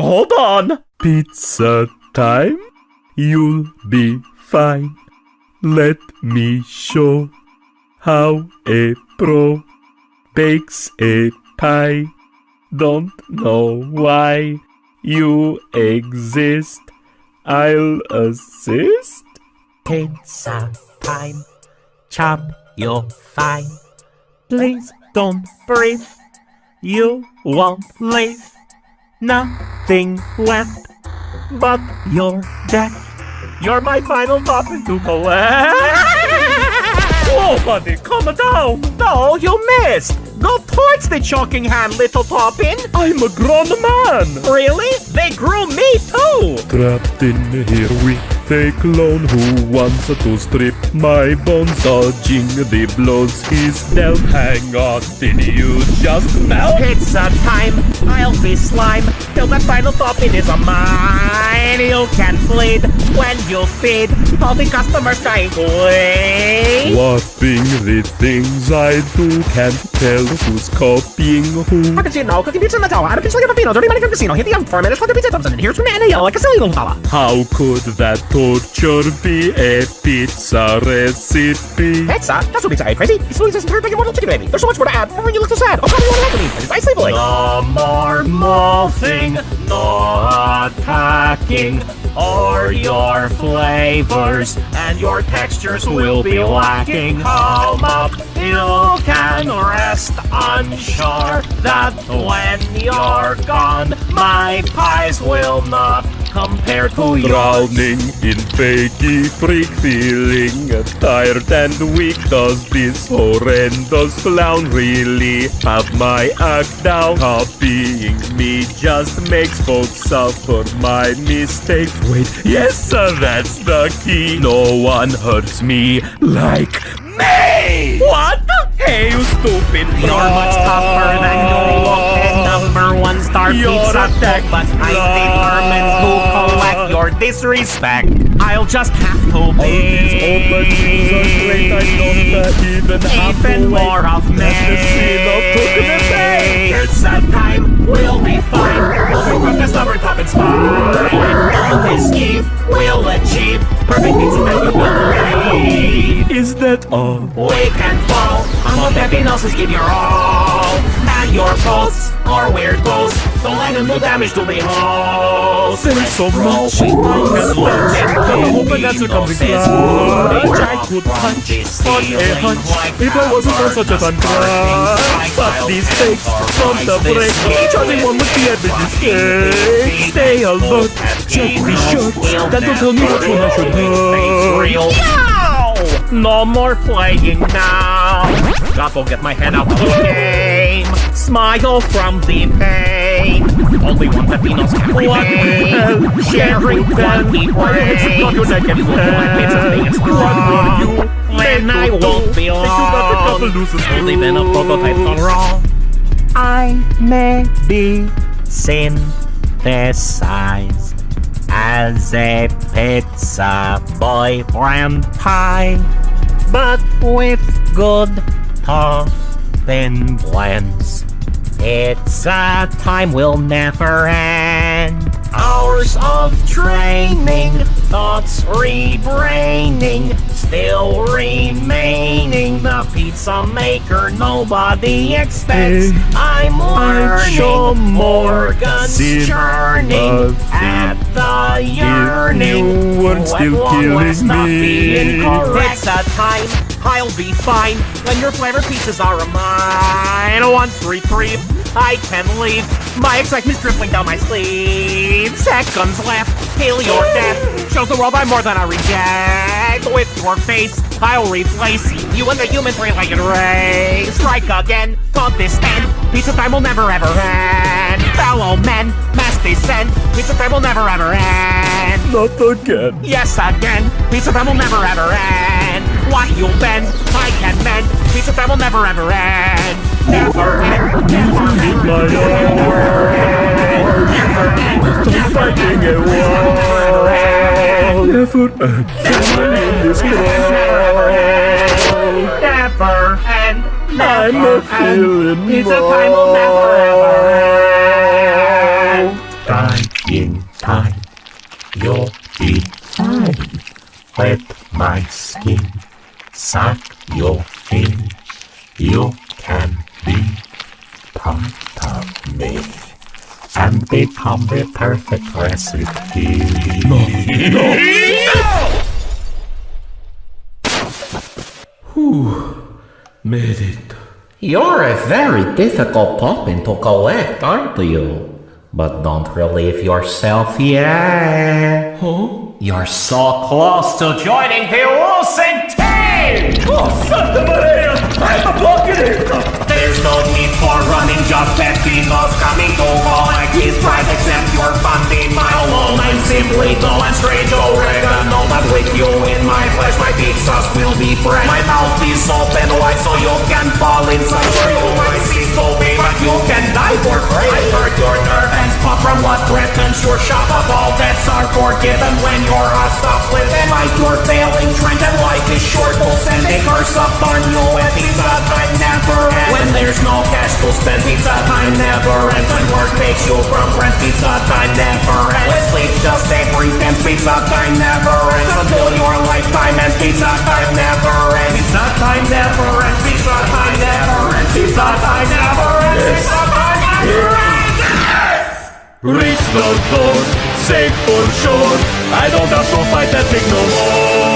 hold on. Pizza time? You'll be fine. Let me show how a pro bakes a pie. Don't know why you exist. I'll assist. Pizza time. Chop your fine. Please don't breathe. You won't leave. Nothing left but your death. You're my final topping to collect. Whoa, buddy, calm down. No, you missed. Go towards the choking hand, little Toppin. I'm a grown man. Really? They grew me too. Trapped in here with a clone who wants to strip my bones, dodging the blows he's dealt. Hang on, did you just melt? Pizza time. I'll be slime till that final topping is a mine. You can bleed when you feed all the customers trying to wait. Whopping the things I do, can't tell who's copying who. How can you know? Cooking pizza in the tower. Out of pizza like a Peppino. Dirty money from casino. Hit the oven for a minute. Put the pizza thumbs in. And here's from Anna yell like a silly little fella. How could that torture be a pizza recipe? Pizza? That's what pizza ate, crazy. It's Louise's entire big immortal chicken baby. There's so much more to add. Remember, you look so sad. Oh, how do you want to like me? I sleepily. No more morphing, no attacking. Or your flavors and your textures will be lacking. Calm up, you can rest unsure that when you're gone, my pies will not compare to yours. Drowning in fakey freak, feeling tired and weak. Does this horrendous clown really have my act down? Copying me just makes folks suffer my mistakes. Wait, yes sir, that's the key. No one hurts me like me. What? Hey, you stupid bro. You're much tougher than you look. And #1 star pizza tech, but I'm determined to collect your disrespect. I'll just have to be even more of me. It's that time, we'll be fine. We'll the stubborn top and spine. On this eve, we'll achieve perfect pizza that you will need. Is that all? We can fall. I'm on Peppino, so give your all. And your pulse or weird ghosts, don't let them do damage to me host. There's so much I can learn. Hoping that's a coming clutch. I could punch on a hunch if I wasn't on such a fun crush. But these fakes from the break, charging one with the average mistake. Stay alert, check the shirts, then don't tell me which one I should hurt. No more playing now. Gotta get my head out of the game. Smile from the pain. Only one Peppino's can remain. Sharing one we pray. My pizza's being strong. Then I won't be long. Only been a prototype gone wrong. I may be synthesized as a pizza boyfriend pie, but with good topping blends. Pizza time will never end. Hours of training, thoughts rebraining, still remaining. The pizza maker nobody expects. I'm learning, Morgan's churning at the yearning. When still killing me. Pizza time, I'll be fine when your flavored pizzas are mine. Once retrieved, I can leave. My excitement's dripping down my sleeve. Seconds left, till your death shows the world I'm more than a reject. With your face, I'll replace you and the human three-legged race. Strike again, taunt this end. Pizza time will never ever end. Fellow men, mass descent. Pizza time will never ever end. Not again. Yes, again. Pizza time will never ever end. What you bend, I can mend. Pizza time will never ever end. Never end. Never end. Never end. Never end. I'm fighting a war. Never end. Never end. I'm feeling Pizza time will never ever end. Time. In time, you'll be fine. Let my skin suck you in. You can be part of me and become the perfect recipe. Made it. You're a very difficult puppet to collect, aren't you? But don't relieve yourself yet. Huh? You're so close to joining the losing team! Oh, Santa Maria! I'm a bucket! There's no need for running, just Peppino's coming to collect his prize. Except you're funding my alone. I'm simply dull and strange oregano, but with you in my flesh, my pizzas will be fresh. My mouth is open wide so you can fall inside. Sure, you might see so big, but you can die for free. I hurt your nerve and spot from what threatens your shop. Of all debts are forgiven when your heart stops living. Like your failing trend and life is short, we'll send a curse upon you. And pizza time never ends. When there's no cash to spend, pizza time never ends. When work takes you from friends, pizza time never ends. When sleep's just a pretense, pizza time never ends. Until your lifetime ends, pizza time never ends. Pizza time never ends. Pizza time never ends. Pizza time never ends. Pizza time never ends. Reach the door, safe for sure. I don't have to fight that thing no more.